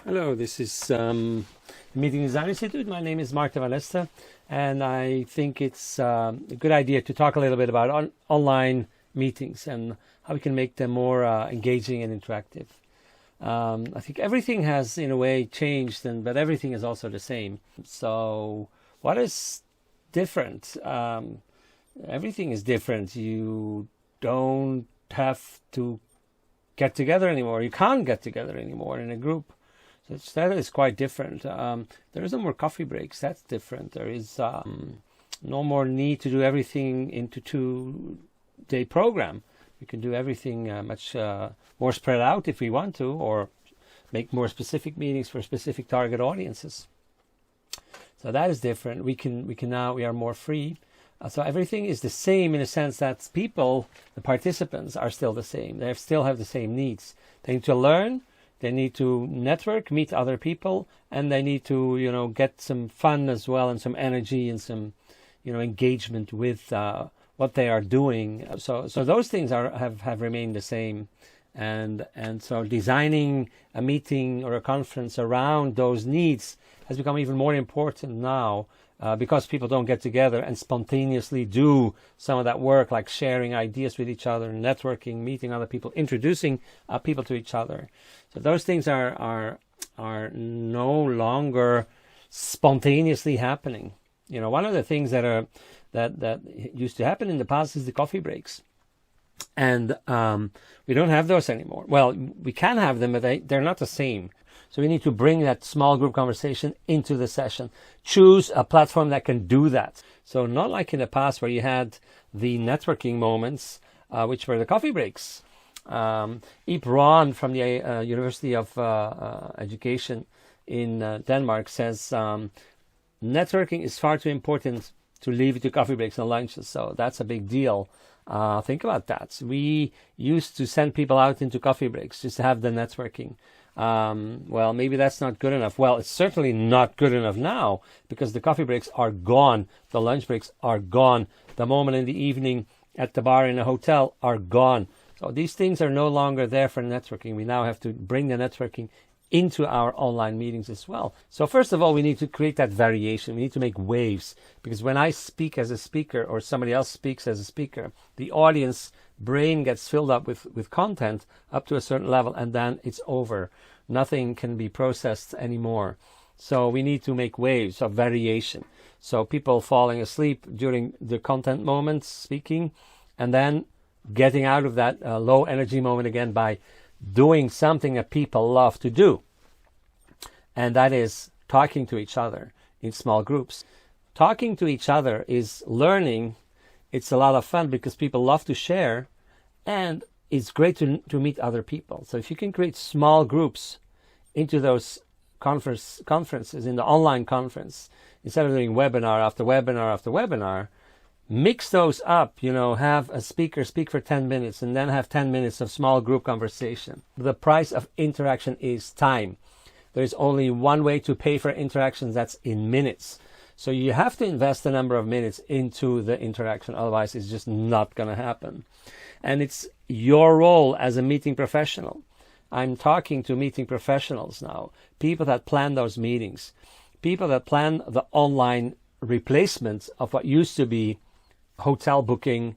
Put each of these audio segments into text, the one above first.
Hello, this is Meeting Design Institute. My name is Marta Valesta, and I think it's a good idea to talk a little bit about online meetings and how we can make them more engaging and interactive. I think everything has, in a way, changed, but everything is also the same. So, what is different? Everything is different. You don't have to get together anymore. You can't get together anymore in a group. So that is quite different. There is no more coffee breaks. That's different. There is no more need to do everything into 2-day program. We can do everything much more spread out if we want to, or make more specific meetings for specific target audiences. So that is different. We are more free. So everything is the same in a sense that people, the participants, are still the same. They still have the same needs. They need to learn. They need to network, meet other people, and they need to, get some fun as well, and some energy and some, engagement with what they are doing. So those things have remained the same, and so designing a meeting or a conference around those needs has become even more important now. Because people don't get together and spontaneously do some of that work, like sharing ideas with each other, networking, meeting other people, introducing people to each other. So those things are no longer spontaneously happening. One of the things that used to happen in the past is the coffee breaks, and we don't have those anymore. Well, we can have them, but they're not the same. So we need to bring that small group conversation into the session. Choose a platform that can do that. So not like in the past where you had the networking moments, which were the coffee breaks. Ip Ron from the University of Education in Denmark says networking is far too important to leave it to coffee breaks and lunches. So that's a big deal. Think about that. We used to send people out into coffee breaks just to have the networking. Well, maybe that's not good enough. Well, it's certainly not good enough now because the coffee breaks are gone. The lunch breaks are gone. The moment in the evening at the bar in a hotel are gone. So these things are no longer there for networking. We now have to bring the networking into our online meetings as well. So first of all, we need to create that variation. We need to make waves, because when I speak as a speaker or somebody else speaks as a speaker, the audience brain gets filled up with content up to a certain level, and then it's over. Nothing can be processed anymore. So we need to make waves of variation. So people falling asleep during the content moments speaking, and then getting out of that low energy moment again by doing something that people love to do. And that is talking to each other in small groups. Talking to each other is learning. It's a lot of fun because people love to share, and it's great to meet other people. So if you can create small groups into those conferences, in the online conference, instead of doing webinar after webinar after webinar, mix those up, have a speaker speak for 10 minutes and then have 10 minutes of small group conversation. The price of interaction is time. There's only one way to pay for interactions, that's in minutes. So you have to invest a number of minutes into the interaction, otherwise it's just not going to happen. And it's your role as a meeting professional. I'm talking to meeting professionals now, people that plan those meetings, people that plan the online replacement of what used to be hotel booking,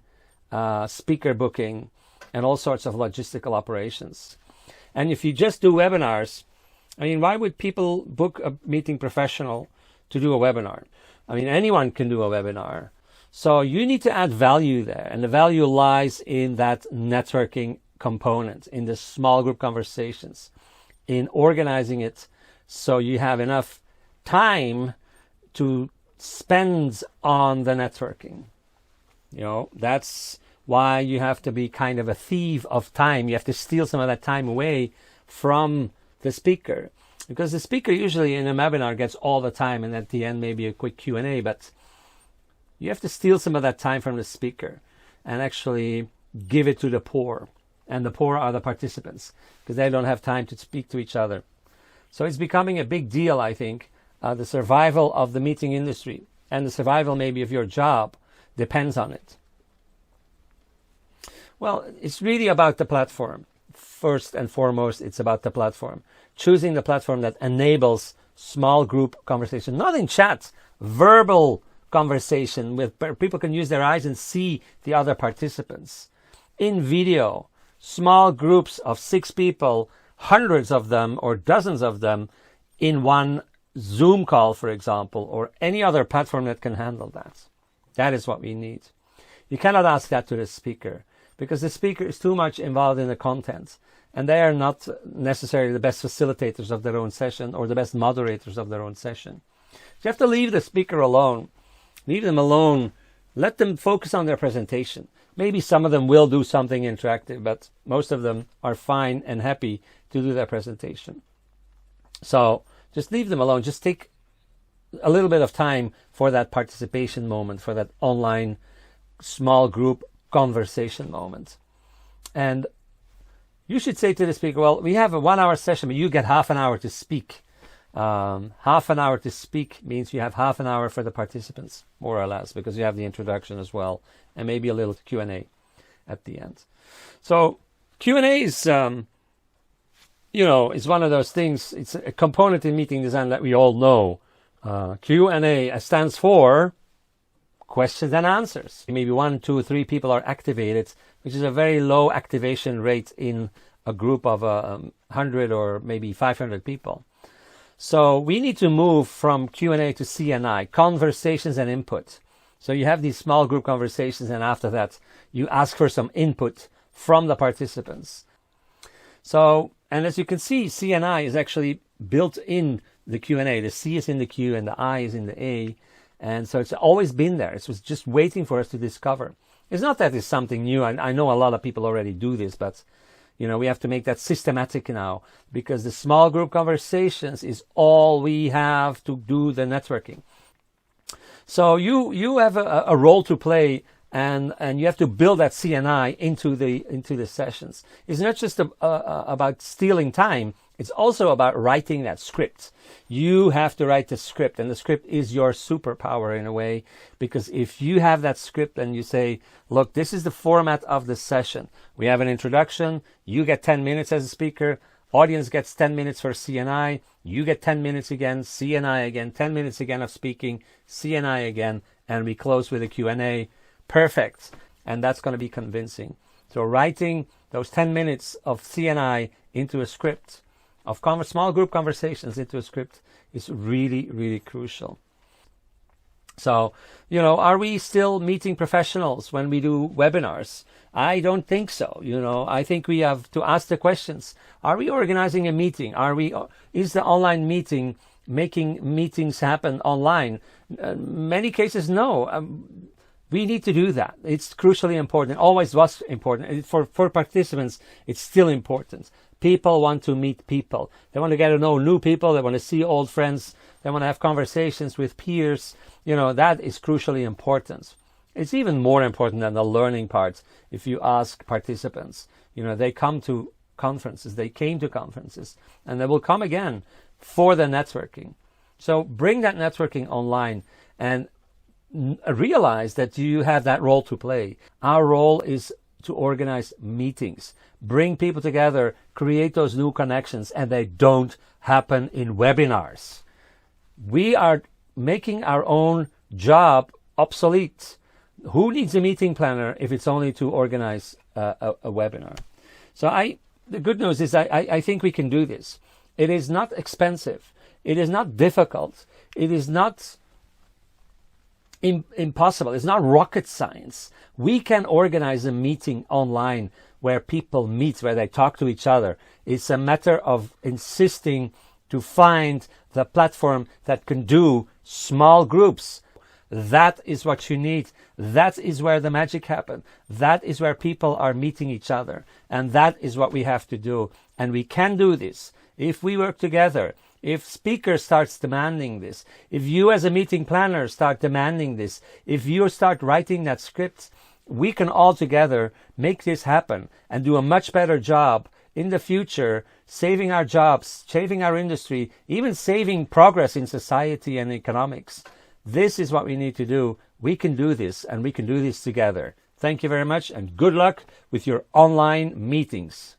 speaker booking, and all sorts of logistical operations. And if you just do webinars, why would people book a meeting professional to do a webinar? Anyone can do a webinar. So you need to add value there, and the value lies in that networking component, in the small group conversations, in organizing it so you have enough time to spend on the networking. That's why you have to be kind of a thief of time. You have to steal some of that time away from the speaker, because the speaker usually in a webinar gets all the time, and at the end maybe a quick Q&A, but you have to steal some of that time from the speaker and actually give it to the poor. And the poor are the participants, because they don't have time to speak to each other. So it's becoming a big deal, I think. The survival of the meeting industry and the survival maybe of your job depends on it. Well, it's really about the platform. First and foremost, it's about the platform. choosing the platform that enables small group conversation, not in chat, verbal conversation where people can use their eyes and see the other participants. In video, small groups of 6 people, hundreds of them or dozens of them in one Zoom call, for example, or any other platform that can handle that. That is what we need. You cannot ask that to the speaker because the speaker is too much involved in the content and they are not necessarily the best facilitators of their own session or the best moderators of their own session. So you have to leave the speaker alone. Leave them alone. Let them focus on their presentation. Maybe some of them will do something interactive, but most of them are fine and happy to do their presentation. So just leave them alone. Just take a little bit of time for that participation moment, for that online small group conversation moment. And you should say to the speaker, well, we have a 1 hour session, but you get half an hour to speak. Half an hour to speak means you have half an hour for the participants, more or less, because you have the introduction as well, and maybe a little Q&A at the end. So Q&A is, is one of those things. It's a component in meeting design that we all know. Q&A stands for questions and answers. Maybe 1, 2, 3 people are activated, which is a very low activation rate in a group of 100 or maybe 500 people. So we need to move from Q&A to C&I, conversations and input. So you have these small group conversations, and after that, you ask for some input from the participants. So, and as you can see, C&I is actually built in the Q&A. The C is in the Q and the I is in the A. And so it's always been there. It was just waiting for us to discover. It's not that it's something new. I know a lot of people already do this, but we have to make that systematic now, because the small group conversations is all we have to do the networking. So you have a role to play, and you have to build that CNI into the sessions. It's not just about stealing time. It's also about writing that script. You have to write the script, and the script is your superpower in a way, because if you have that script and you say, look, this is the format of the session. We have an introduction. You get 10 minutes as a speaker. Audience gets 10 minutes for CNI. You get 10 minutes again, CNI again, 10 minutes again of speaking, CNI again, and we close with a Q&A. Perfect. And that's going to be convincing. So writing those 10 minutes of CNI into a script, of small group conversations into a script, is really, really crucial. So, are we still meeting professionals when we do webinars? I don't think so. I think we have to ask the questions. Are we organizing a meeting? Is the online meeting making meetings happen online? Many cases, no. We need to do that. It's crucially important. It always was important. For participants, it's still important. People want to meet people. They want to get to know new people. They want to see old friends. They want to have conversations with peers. That is crucially important. It's even more important than the learning part. If you ask participants, they come to conferences. They came to conferences, and they will come again for the networking. So bring that networking online and realize that you have that role to play. Our role is to organize meetings, bring people together, create those new connections, and they don't happen in webinars. We are making our own job obsolete. Who needs a meeting planner if it's only to organize a webinar? So the good news is I think we can do this. It is not expensive. It is not difficult. It is not impossible. It's not rocket science. We can organize a meeting online where people meet, where they talk to each other. It's a matter of insisting to find the platform that can do small groups. That is what you need. That is where the magic happens. That is where people are meeting each other. And that is what we have to do. And we can do this if we work together. If speakers starts demanding this, if you as a meeting planner start demanding this, if you start writing that script, we can all together make this happen and do a much better job in the future, saving our jobs, saving our industry, even saving progress in society and economics. This is what we need to do. We can do this, and we can do this together. Thank you very much, and good luck with your online meetings.